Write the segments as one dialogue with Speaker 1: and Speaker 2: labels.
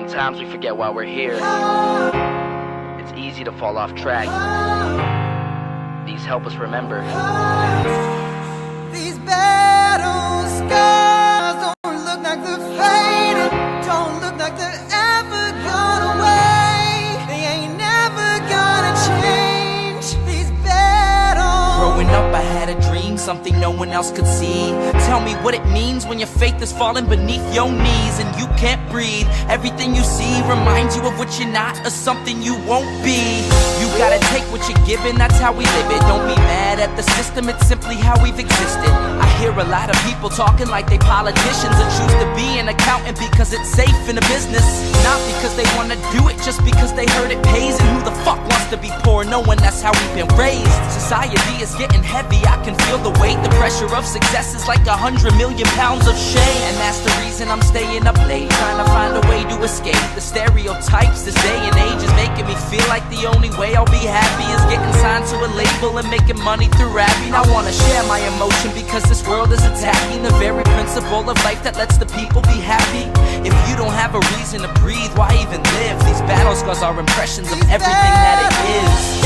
Speaker 1: Sometimes we forget why we're here. It's easy to fall off track. These help us remember.
Speaker 2: These battle scars don't look like they're fading, don't look like they're ever gone away. They ain't never gonna change. These battles.
Speaker 3: Growing up I had a dream, something no one else could see. Tell me what it means when your faith is falling beneath your knees and you can't breathe. Everything you see reminds you of what you're not or something you won't be. You gotta take what you're given, that's how we live it. Don't be mad at the system, it's simply how we've existed. I hear a lot of people talking like they politicians and choose to be an accountant because it's safe in a business. Not because they wanna do it, just because they heard it pays. And who the fuck wants to be poor knowing that's how we've been raised? Society is getting heavy, I can feel the weight. The pressure of success is like 100 million pounds of shame. And that's the reason I'm staying up late, trying to find a way to escape the stereotypes. This day and age is making me feel like the only way I'll be happy is getting signed to a label and making money through rapping. I wanna share my emotion because this world is attacking the very principle of life that lets the people be happy. If you don't have a reason to breathe, why even live? These battle scars are impressions of everything that it is.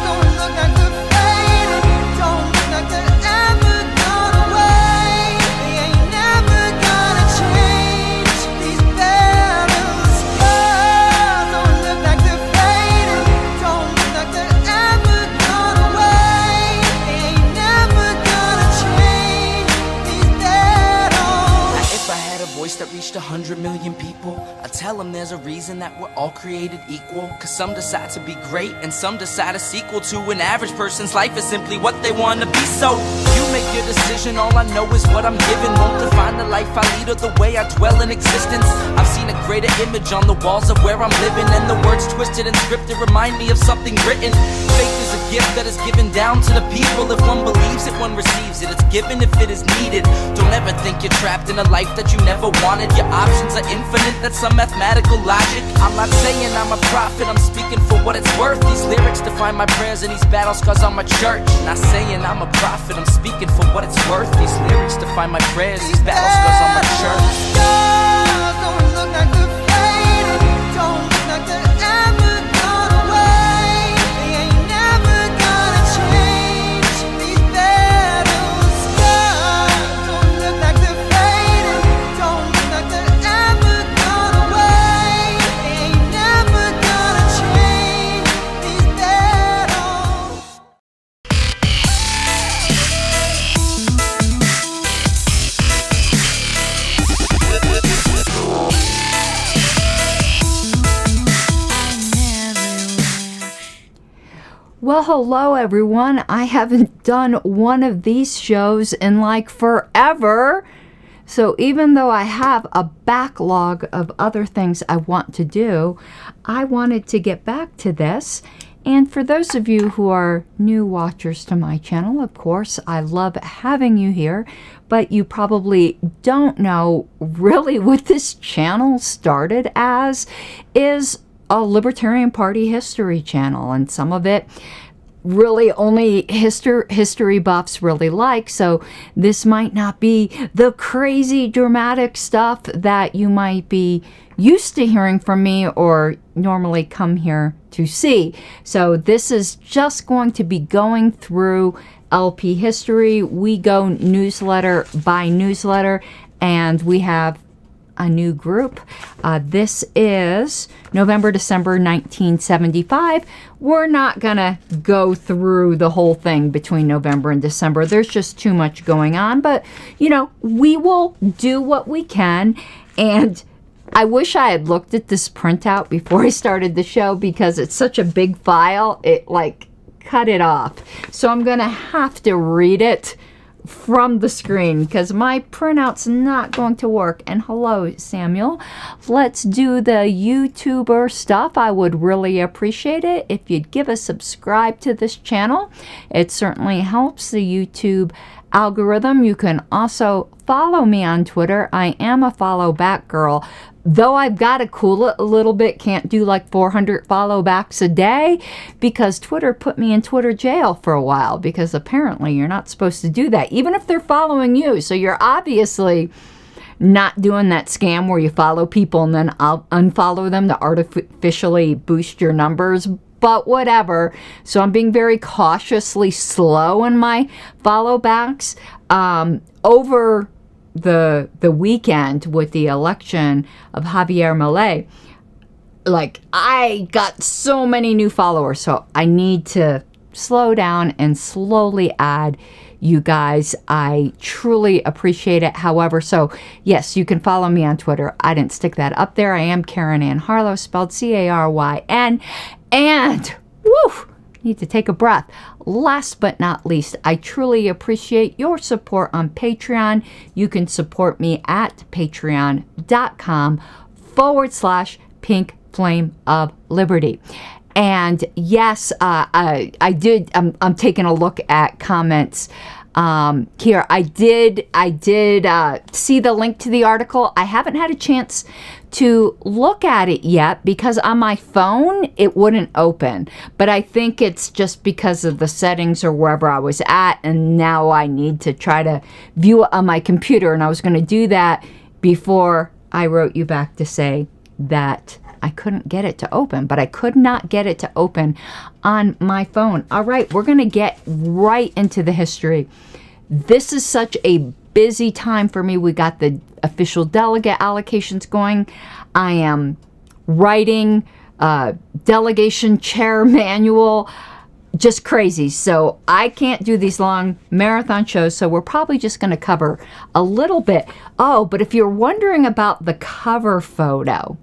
Speaker 2: Don't look like they're fading, don't look like they're ever gone away. They ain't never gonna change. These battle scars don't look like they're fading, don't look like they're ever gone away. They ain't never gonna change. These battles.
Speaker 3: If I had a voice that reached 100 million people, I'd tell them there's a reason that we're all created equal. Cause some decide to be great and some decide a sequel to an average person's life is simply what they want to be. So you make your decision, all I know is what I'm given. Won't define the life I lead or the way I dwell in existence. I've seen a greater image on the walls of where I'm living, and the words twisted and scripted remind me of something written. Faith is a gift that is given down to the people. If one believes it, one receives it. It's given if it is needed. Don't ever think you're trapped in a life that you never wanted. Your options are infinite, that's some mathematical logic. I'm not saying I'm a prophet, I'm speaking for what it's worth. These lyrics define my prayers and these battle scars on my church. Not saying I'm a prophet, I'm speaking for what it's worth. These lyrics define my prayers, these battle scars on my church.
Speaker 2: Don't look like they're fading, don't look like they're ever gone away. They ain't never gonna change. These battle scars don't look like they're fading, don't look like they're ever gone away. They ain't never gonna change. These battles.
Speaker 4: Well, hello everyone. I haven't done one of these shows in like forever. So even though I have a backlog of other things I want to do, I wanted to get back to this. And for those of you who are new watchers to my channel, of course, I love having you here, but you probably don't know really what this channel started as is a Libertarian Party history channel, and some of it really only history buffs really like, so this might not be the crazy dramatic stuff that you might be used to hearing from me or normally come here to see. So this is just going to be going through LP history. We go newsletter by newsletter, and we have a new group. This is November, December 1975. We're not gonna go through the whole thing between November and December. There's just too much going on, but you know, we will do what we can. And I wish I had looked at this printout before I started the show because it's such a big file, it like cut it off. So I'm gonna have to read it from the screen because my printout's not going to work. And hello, Samuel. Let's do the YouTuber stuff. I would really appreciate it if you'd give a subscribe to this channel. It certainly helps the YouTube algorithm. You can also follow me on Twitter. I am a follow back girl. Though I've got to cool it a little bit, can't do like 400 follow backs a day because Twitter put me in Twitter jail for a while because apparently you're not supposed to do that, even if they're following you. So you're obviously not doing that scam where you follow people and then I'll unfollow them to artificially boost your numbers, but whatever. So I'm being very cautiously slow in my follow backs. Over the weekend with the election of Javier Milei, like, I got so many new followers, so I need to slow down and slowly add you guys. I truly appreciate it. However, so yes, you can follow me on Twitter. I didn't stick that up there. I am Karen Ann Harlow, spelled Caryn. And woo, need to take a breath. Last but not least, I truly appreciate your support on Patreon. You can support me at patreon.com/Pink Flame of Liberty. And yes, I did. I'm taking a look at comments here. I did see the link to the article. I haven't had a chance to look at it yet because on my phone it wouldn't open. But I think it's just because of the settings or wherever I was at, and now I need to try to view it on my computer. And I was going to do that before I wrote you back to say that I couldn't get it to open, but I could not get it to open on my phone. All right, we're going to get right into the history. This is such a busy time for me. We got the official delegate allocations going. I am writing delegation chair manual. Just crazy. So I can't do these long marathon shows, so we're probably just going to cover a little bit. Oh, but if you're wondering about the cover photo,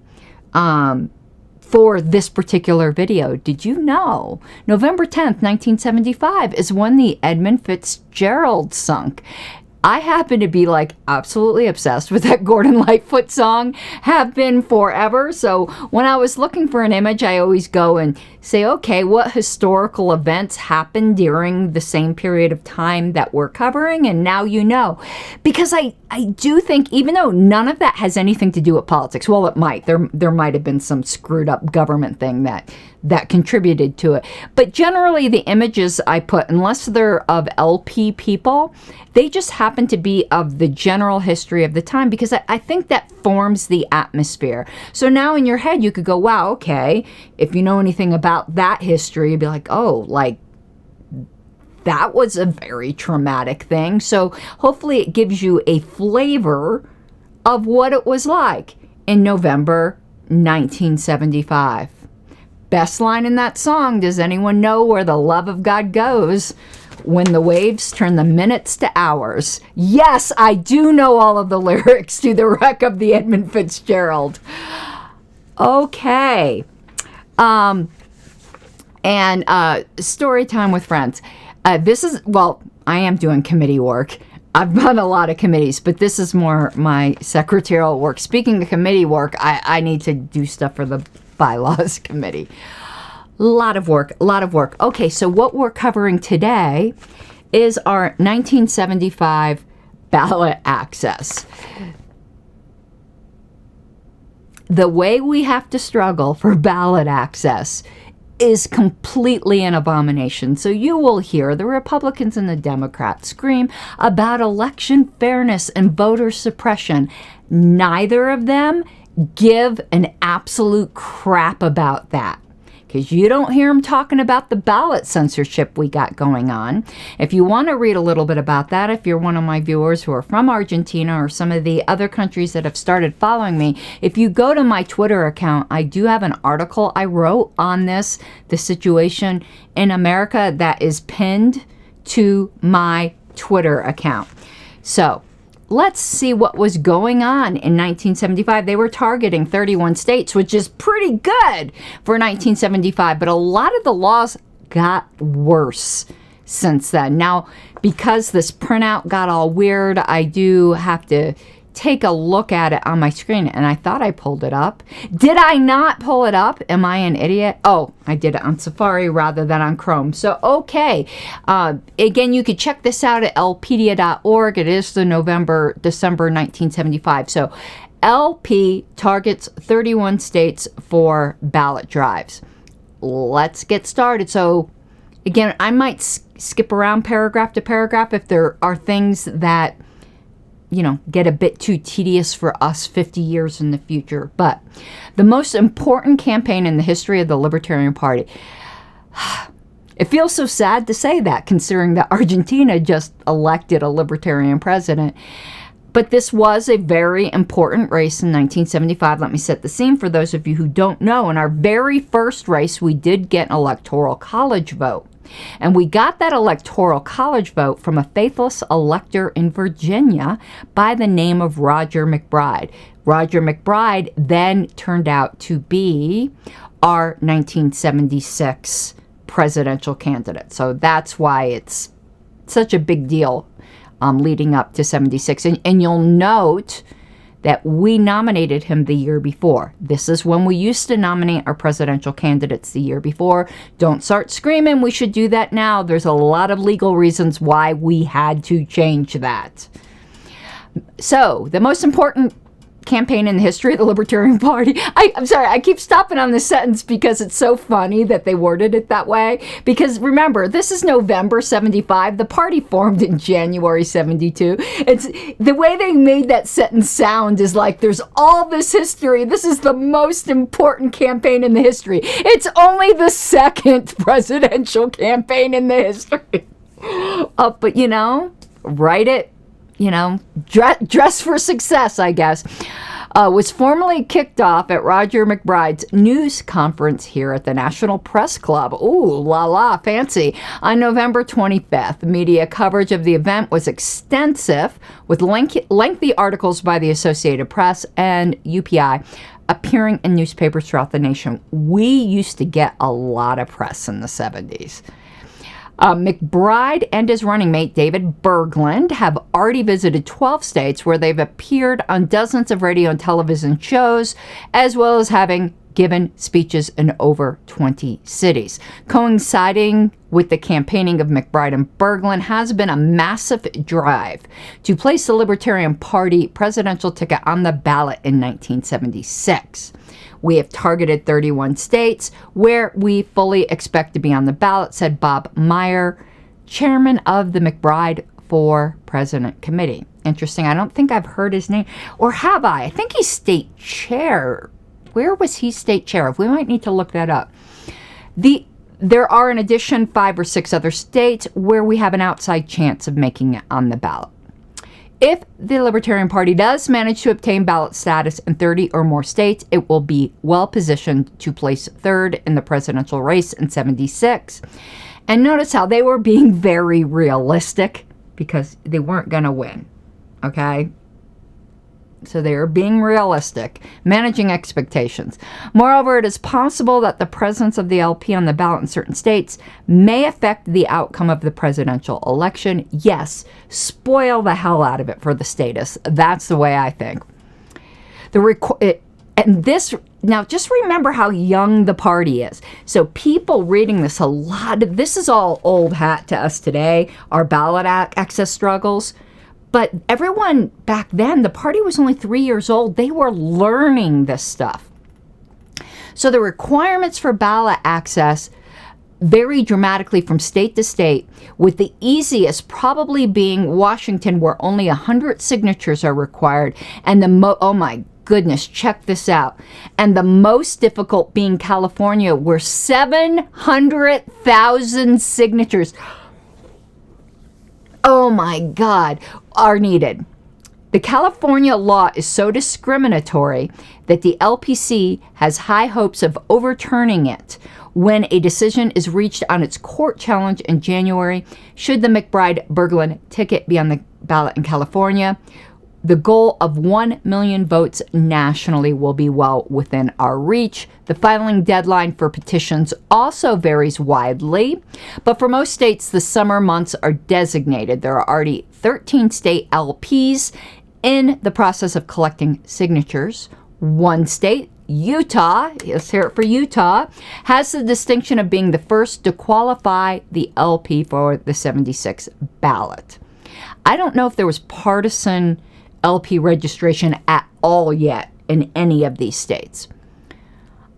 Speaker 4: for this particular video, did you know November 10th, 1975 is when the Edmund Fitzgerald sunk? I happen to be like absolutely obsessed with that Gordon Lightfoot song, have been forever. So when I was looking for an image, I always go and say, okay, what historical events happened during the same period of time that we're covering? And now you know. Because I do think, even though none of that has anything to do with politics, well, it might. There might have been some screwed up government thing that contributed to it. But generally, the images I put, unless they're of LP people, they just happen to be of the general history of the time, because I think that forms the atmosphere. So now in your head, you could go, wow, okay, if you know anything about that history, you'd be like, oh, like, that was a very traumatic thing. So hopefully it gives you a flavor of what it was like in November 1975. Best line in that song, does anyone know where the love of God goes when the waves turn the minutes to hours? Yes, I do know all of the lyrics to the wreck of the Edmund Fitzgerald. Okay. And story time with friends. This is, well, I am doing committee work. I've done a lot of committees, but this is more my secretarial work. Speaking of committee work, I need to do stuff for the bylaws committee. A lot of work. Okay, so what we're covering today is our 1975 ballot access. The way we have to struggle for ballot access is completely an abomination. So you will hear the Republicans and the Democrats scream about election fairness and voter suppression. Neither of them give an absolute crap about that, because you don't hear them talking about the ballot censorship we got going on. If you want to read a little bit about that, if you're one of my viewers who are from Argentina or some of the other countries that have started following me, if you go to my Twitter account, I do have an article I wrote on this, the situation in America, that is pinned to my Twitter account. So let's see what was going on in 1975. They were targeting 31 states, which is pretty good for 1975, but a lot of the laws got worse since then. Now, because this printout got all weird, I do have to take a look at it on my screen, and I thought I pulled it up. Did I not pull it up? Am I an idiot? Oh, I did it on Safari rather than on Chrome. So, okay. Again, you could check this out at lpedia.org. It is the December 1975. So, LP targets 31 states for ballot drives. Let's get started. So, again, I might skip around paragraph to paragraph if there are things that get a bit too tedious for us 50 years in the future. But the most important campaign in the history of the Libertarian Party. It feels so sad to say that, considering that Argentina just elected a Libertarian president. But this was a very important race in 1975. Let me set the scene for those of you who don't know. In our very first race, we did get an electoral college vote. And we got that electoral college vote from a faithless elector in Virginia by the name of Roger McBride. Roger McBride then turned out to be our 1976 presidential candidate. So that's why it's such a big deal leading up to 76. And you'll note that we nominated him the year before. This is when we used to nominate our presidential candidates the year before. Don't start screaming, we should do that now. There's a lot of legal reasons why we had to change that. So, the most important campaign in the history of the Libertarian Party. I'm sorry, I keep stopping on this sentence because it's so funny that they worded it that way. Because remember, this is November 75. The party formed in January 72. It's the way they made that sentence sound is like there's all this history. This is the most important campaign in the history. It's only the second presidential campaign in the history. But write it. Dress for success, I guess, was formally kicked off at Roger McBride's news conference here at the National Press Club. Ooh, la la, fancy. On November 25th, media coverage of the event was extensive, with lengthy articles by the Associated Press and UPI appearing in newspapers throughout the nation. We used to get a lot of press in the 70s. McBride and his running mate, David Bergland, have already visited 12 states where they've appeared on dozens of radio and television shows, as well as having given speeches in over 20 cities. Coinciding with the campaigning of McBride and Bergland has been a massive drive to place the Libertarian Party presidential ticket on the ballot in 1976. We have targeted 31 states where we fully expect to be on the ballot, said Bob Meyer, chairman of the McBride for President Committee. Interesting. I don't think I've heard his name. Or have I? I think he's state chair. Where was he state chair of? We might need to look that up. There are, in addition, 5 or 6 other states where we have an outside chance of making it on the ballot. If the Libertarian Party does manage to obtain ballot status in 30 or more states, it will be well positioned to place third in the presidential race in 76. And notice how they were being very realistic because they weren't going to win. Okay? So they are being realistic, managing expectations. Moreover, it is possible that the presence of the LP on the ballot in certain states may affect the outcome of the presidential election. Yes, spoil the hell out of it for the statists. That's the way I think. Now, just remember how young the party is. So people reading this, this is all old hat to us today, our ballot access struggles. But everyone back then, the party was only 3 years old. They were learning this stuff. So the requirements for ballot access vary dramatically from state to state, with the easiest probably being Washington, where only 100 signatures are required, and oh my goodness, check this out. And the most difficult being California, where 700,000 signatures, oh my God, are needed. The California law is so discriminatory that the LPC has high hopes of overturning it when a decision is reached on its court challenge in January, should the McBride-Bergland ticket be on the ballot in California. The goal of 1 million votes nationally will be well within our reach. The filing deadline for petitions also varies widely, but for most states, the summer months are designated. There are already 13 state LPs in the process of collecting signatures. One state, Utah, let's hear it for Utah, has the distinction of being the first to qualify the LP for the 76 ballot. I don't know if there was partisan LP registration at all yet in any of these states.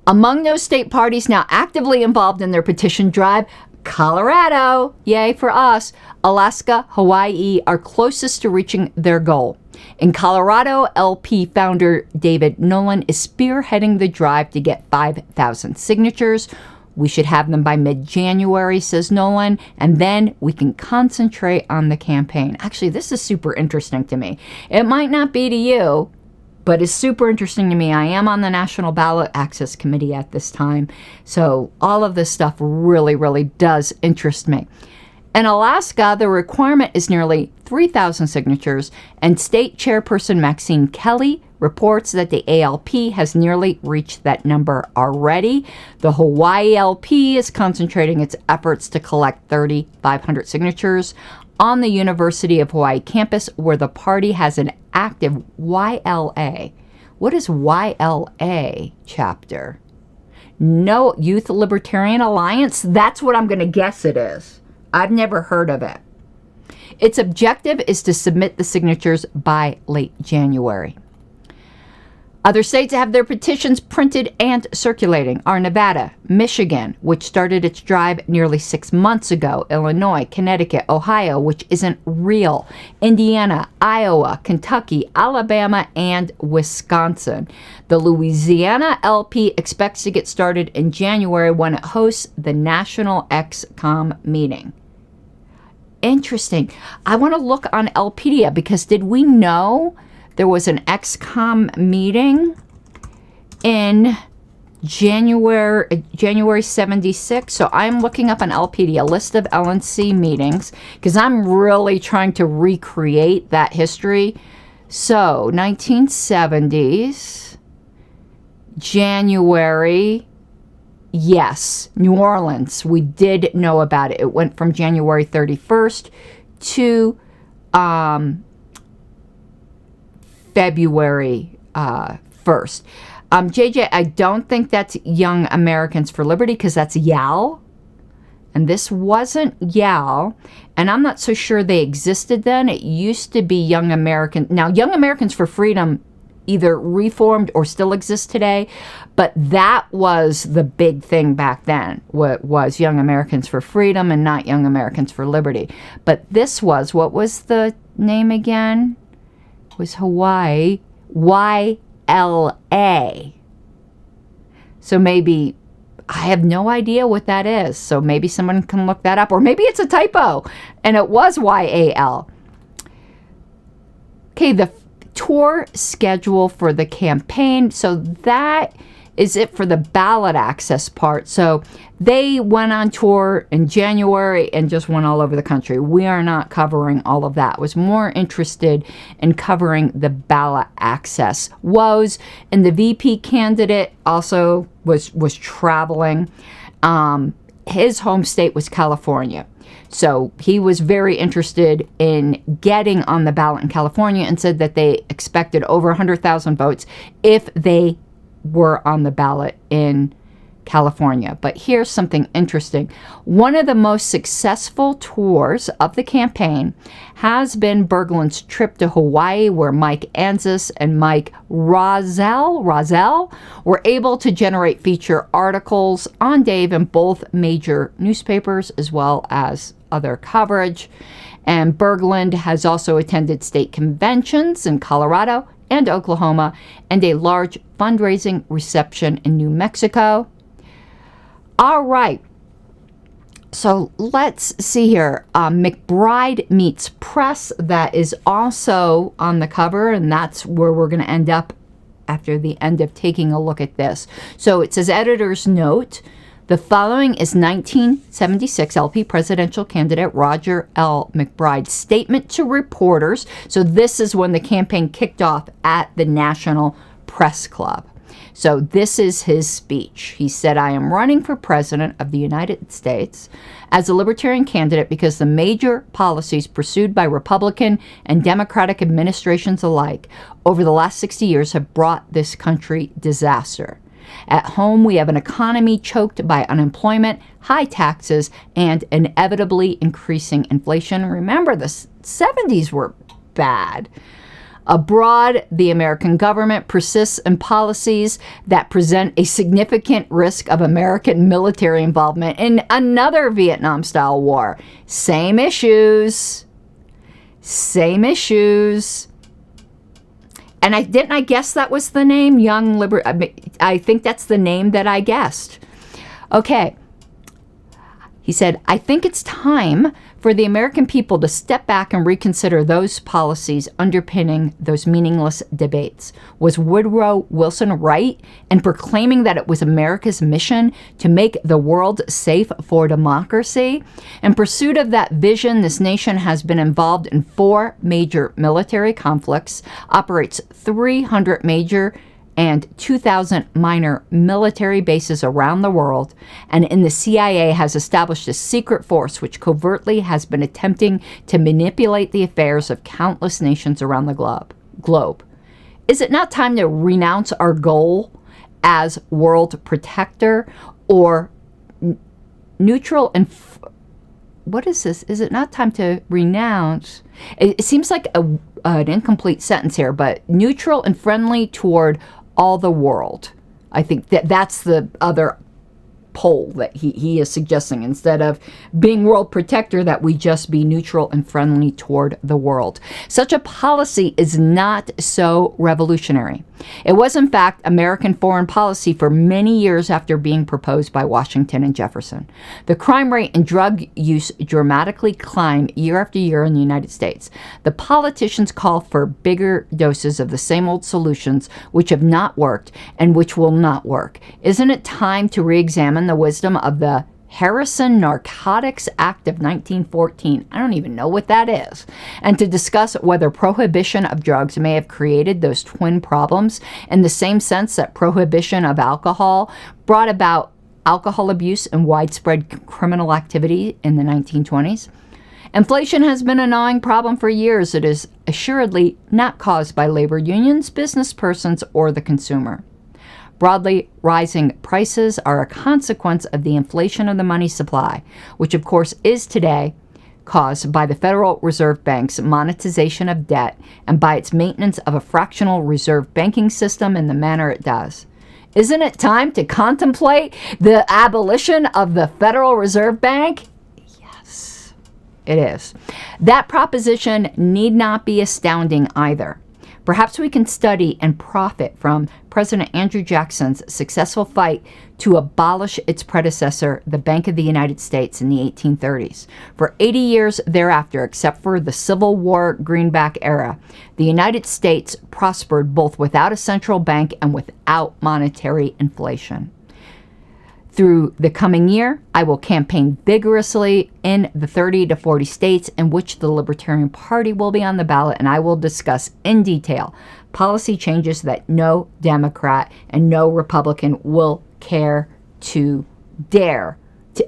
Speaker 4: Among those state parties now actively involved in their petition drive, Colorado, yay for us, Alaska, Hawaii are closest to reaching their goal. In Colorado, LP founder David Nolan is spearheading the drive to get 5,000 signatures. We should have them by mid-January, says Nolan, and then we can concentrate on the campaign. Actually, this is super interesting to me. It might not be to you, but it's super interesting to me. I am on the National Ballot Access Committee at this time, so all of this stuff really, really does interest me. In Alaska, the requirement is nearly 3,000 signatures, and State Chairperson Maxine Kelly reports that the ALP has nearly reached that number already. The Hawaii LP is concentrating its efforts to collect 3,500 signatures on the University of Hawaii campus, where the party has an active YLA. What is YLA chapter? No, Youth Libertarian Alliance? That's what I'm going to guess it is. I've never heard of it. Its objective is to submit the signatures by late January. Other states have their petitions printed and circulating are Nevada, Michigan, which started its drive nearly 6 months ago, Illinois, Connecticut, Ohio, which isn't real, Indiana, Iowa, Kentucky, Alabama, and Wisconsin. The Louisiana LP expects to get started in January when it hosts the National XCOM meeting. Interesting. I want to look on LPedia because did we know there was an XCOM meeting in January 76? So I'm looking up on LPedia, list of LNC meetings, because I'm really trying to recreate that history. So 1970s, January, yes, New Orleans. We did know about it. It went from January 31st to February 1st. JJ, I don't think that's Young Americans for Liberty because that's YAL. And this wasn't YAL. And I'm not so sure they existed then. It used to be Young American. Now, Young Americans for Freedom either reformed or still exists today. But that was the big thing back then. What was Young Americans for Freedom and not Young Americans for Liberty. But this was, what was the name again? Was Hawaii, YLA. So maybe, I have no idea what that is. So maybe someone can look that up. Or maybe it's a typo and it was YAL. Okay, the tour schedule for the campaign. So that is it for the ballot access part. So they went on tour in January and just went all over the country. We are not covering all of that. Was more interested in covering the ballot access woes. And the VP candidate also was traveling. His home state was California. So he was very interested in getting on the ballot in California and said that they expected over 100,000 votes if they were on the ballot in California. But here's something interesting. One of the most successful tours of the campaign has been Berglund's trip to Hawaii, where Mike Anzus and Mike Rozelle were able to generate feature articles on Dave in both major newspapers as well as other coverage. And Berglund has also attended state conventions in Colorado and Oklahoma and a large fundraising reception in New Mexico. All right. So let's see here. McBride Meets Press, that is also on the cover, and that's where we're going to end up after the end of taking a look at this. So it says, editor's note, the following is 1976 LP presidential candidate Roger L. McBride's statement to reporters. So this is when the campaign kicked off at the National Press Club. So this is his speech. He said, I am running for president of the United States as a libertarian candidate because the major policies pursued by Republican and Democratic administrations alike over the last 60 years have brought this country disaster. At home, we have an economy choked by unemployment, high taxes, and inevitably increasing inflation. Remember, the 70s were bad. Abroad, the American government persists in policies that present a significant risk of American military involvement in another Vietnam-style war. Same issues. Same issues. And I guess that was the name, I think that's the name that I guessed. Okay. He said, I think it's time for the American people to step back and reconsider those policies underpinning those meaningless debates. Was Woodrow Wilson right in proclaiming that it was America's mission to make the world safe for democracy? In pursuit of that vision, this nation has been involved in 4 major military conflicts, operates 300 major and 2,000 minor military bases around the world, and in the CIA has established a secret force which covertly has been attempting to manipulate the affairs of countless nations around the globe. Is it not time to renounce our goal as world protector or neutral and... what is this? Is it not time to renounce? It seems like an incomplete sentence here, but neutral and friendly toward all the world. I think that's the other pole that he is suggesting. Instead of being world protector, that we just be neutral and friendly toward the world. Such a policy is not so revolutionary. It was, in fact, American foreign policy for many years after being proposed by Washington and Jefferson. The crime rate and drug use dramatically climbed year after year in the United States. The politicians call for bigger doses of the same old solutions which have not worked and which will not work. Isn't it time to re-examine the wisdom of the Harrison Narcotics Act of 1914. I don't even know what that is. And to discuss whether prohibition of drugs may have created those twin problems in the same sense that prohibition of alcohol brought about alcohol abuse and widespread criminal activity in the 1920s. Inflation has been a gnawing problem for years. It is assuredly not caused by labor unions, business persons, or the consumer. Broadly rising prices are a consequence of the inflation of the money supply, which of course is today caused by the Federal Reserve Bank's monetization of debt and by its maintenance of a fractional reserve banking system in the manner it does. Isn't it time to contemplate the abolition of the Federal Reserve Bank? Yes, it is. That proposition need not be astounding either. Perhaps we can study and profit from President Andrew Jackson's successful fight to abolish its predecessor, the Bank of the United States, in the 1830s. For 80 years thereafter, except for the Civil War greenback era, the United States prospered both without a central bank and without monetary inflation. Through the coming year, I will campaign vigorously in the 30 to 40 states in which the Libertarian Party will be on the ballot, and I will discuss in detail policy changes that no Democrat and no Republican will care to dare to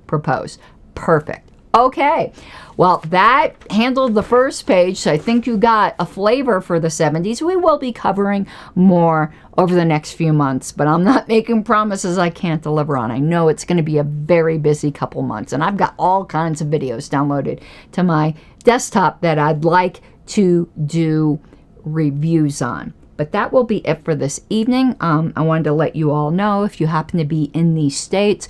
Speaker 4: propose. Perfect. Okay, well, that handled the first page, so I think you got a flavor for the 70s. We will be covering more over the next few months, but I'm not making promises I can't deliver on. I know it's going to be a very busy couple months, and I've got all kinds of videos downloaded to my desktop that I'd like to do reviews on. But that will be it for this evening. I wanted to let you all know, if you happen to be in these states,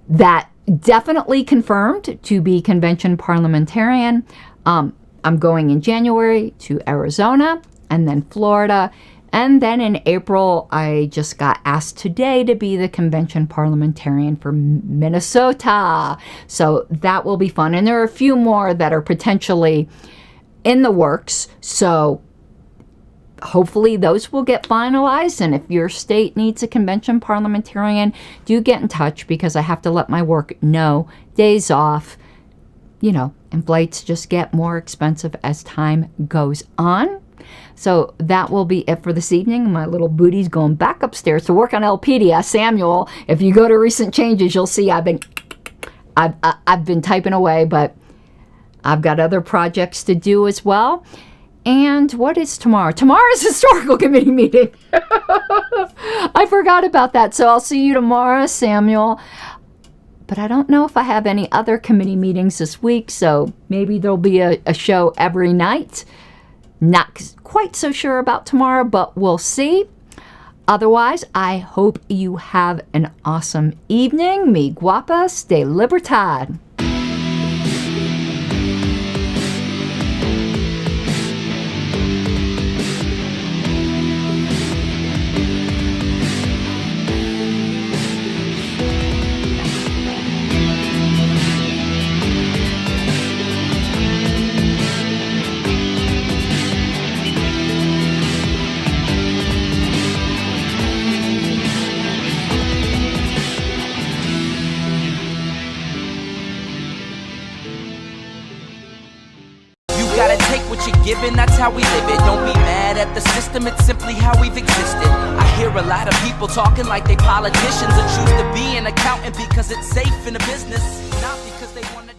Speaker 4: that definitely confirmed to be convention parliamentarian. I'm going in January to Arizona and then Florida. And then in April, I just got asked today to be the convention parliamentarian for Minnesota. So that will be fun. And there are a few more that are potentially in the works. So hopefully those will get finalized, and if your state needs a convention parliamentarian, do get in touch, because I have to let my work know. Days off, and flights just get more expensive as time goes on. So that will be it for this evening. My little booty's going back upstairs to work on LPD. Samuel, if you go to recent changes, you'll see I've been typing away, but I've got other projects to do as well. And what is tomorrow? Tomorrow's historical committee meeting. I forgot about that. So I'll see you tomorrow, Samuel. But I don't know if I have any other committee meetings this week, so maybe there'll be a show every night. Not quite so sure about tomorrow, but we'll see. Otherwise, I hope you have an awesome evening. Mi guapa, stay libertad.
Speaker 3: given, that's how we live it. Don't be mad at the system, it's simply how we've existed. I hear a lot of people talking like they politicians, and choose to be an accountant because it's safe in the business, not because they want to